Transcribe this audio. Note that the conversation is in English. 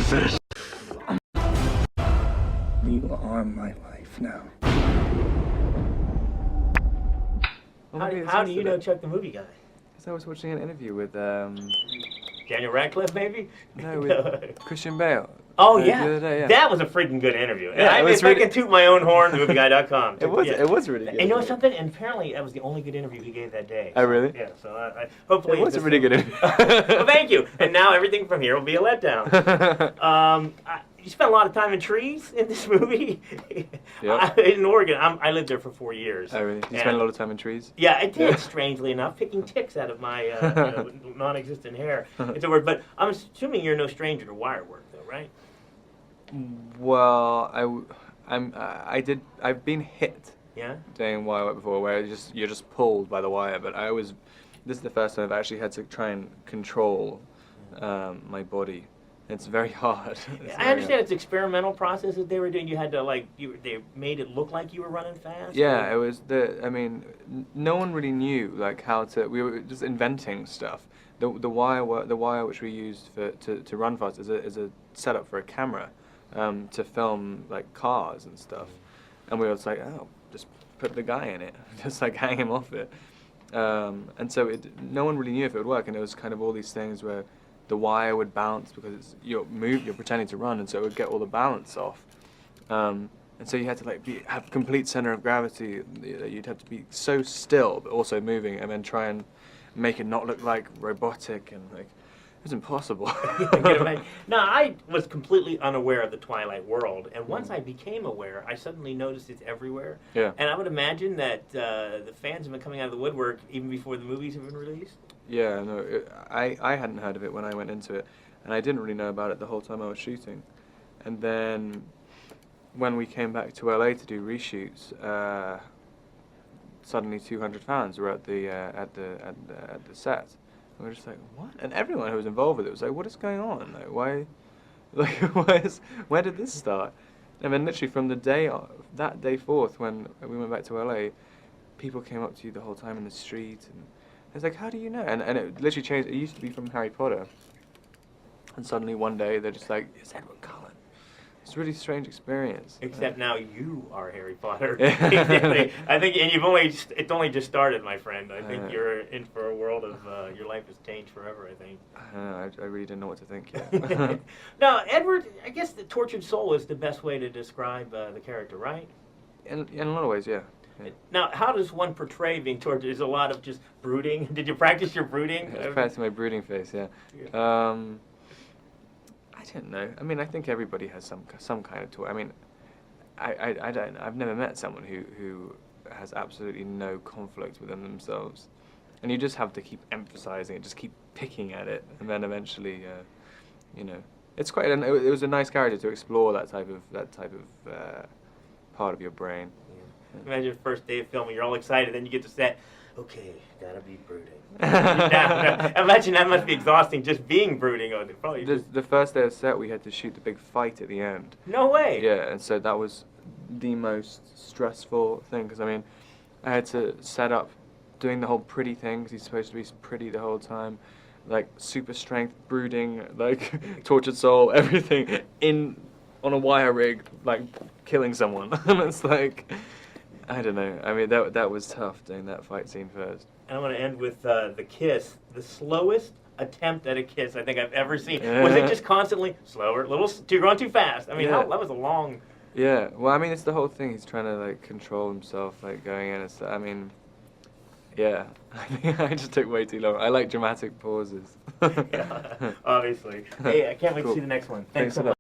this. You are my life now. How do you know Chuck the movie guy? Because I was watching an interview with Daniel Radcliffe, maybe? no, with Christian Bale. Oh, the yeah. other day, yeah. That was a freaking good interview. Yeah, I can toot my own horn, movieguy.com. It was really good. And you know something? And apparently that was the only good interview he gave that day. Oh, really? Yeah, so I hopefully... It was a really good interview. Well, thank you. And now everything from here will be a letdown. You spent a lot of time in trees in this movie. Yep. In Oregon. I lived there for 4 years. Oh, really? You spent a lot of time in trees? Yeah, I did, strangely enough, picking ticks out of my non-existent hair. It's a word, but I'm assuming you're no stranger to wire work, though, right? Well, I've been hit. Yeah. Doing wire work before, where you're just pulled by the wire. But this is the first time I've actually had to try and control my body. It's very hard. I understand it's experimental process that they were doing. You had to they made it look like you were running fast. Yeah, it was no one really knew how to. We were just inventing stuff. The wire which we used to run fast is a setup for a camera, to film cars and stuff, and we were just just put the guy in it, just hang him off it, and so no one really knew if it would work, and it was kind of all these things where the wire would bounce because you're pretending to run, and so it would get all the balance off. And so you had to have complete center of gravity. You'd have to be so still, but also moving, and then try and make it not look robotic, and it was impossible. No, I was completely unaware of the Twilight world, and once I became aware, I suddenly noticed it's everywhere. Yeah. And I would imagine that the fans have been coming out of the woodwork even before the movies have been released. Yeah, no, I hadn't heard of it when I went into it, and I didn't really know about it the whole time I was shooting. And then when we came back to LA to do reshoots, suddenly 200 fans were at the set. And we were just like, what? And everyone who was involved with it was like, what is going on? Why? Where did this start? And then literally from that day forth, when we went back to LA, people came up to you the whole time in the street, and it's like, how do you know? And it literally changed. It used to be from Harry Potter, and suddenly one day they're just like, it's Edward Cullen. It's a really strange experience. Except now you are Harry Potter. I think, and it's only just started, my friend. I think you're in for a world of, your life has changed forever, I think. I really didn't know what to think yet. Now, Edward, I guess the tortured soul is the best way to describe the character, right? In a lot of ways, yeah. Now, how does one portray being tortured? Is a lot of just brooding? Did you practice your brooding? I practiced my brooding face, yeah. I don't know. I mean, I think everybody has some kind of torture. I mean, I've never met someone who has absolutely no conflict within themselves, and you just have to keep emphasizing it, just keep picking at it, and then eventually, it's quite. It was a nice character to explore that type of part of your brain. Imagine first day of filming, you're all excited, then you get to set, okay, gotta be brooding. Imagine that must be exhausting, just being brooding. The first day of set, we had to shoot the big fight at the end. No way! Yeah, and so that was the most stressful thing, because I mean, I had to set up doing the whole pretty thing, because he's supposed to be pretty the whole time, super strength, brooding, tortured soul, everything, on a wire rig, killing someone. And it's I don't know. I mean, that was tough doing that fight scene first. And I want to end with the kiss. The slowest attempt at a kiss I think I've ever seen. Was it just constantly slower, you're going too fast? I mean, that was a long... Yeah, well, I mean, it's the whole thing. He's trying to, control himself, going in. I mean, yeah. I think I just took way too long. I like dramatic pauses. Yeah, obviously. Hey, I can't wait to see the next one. Thanks so much.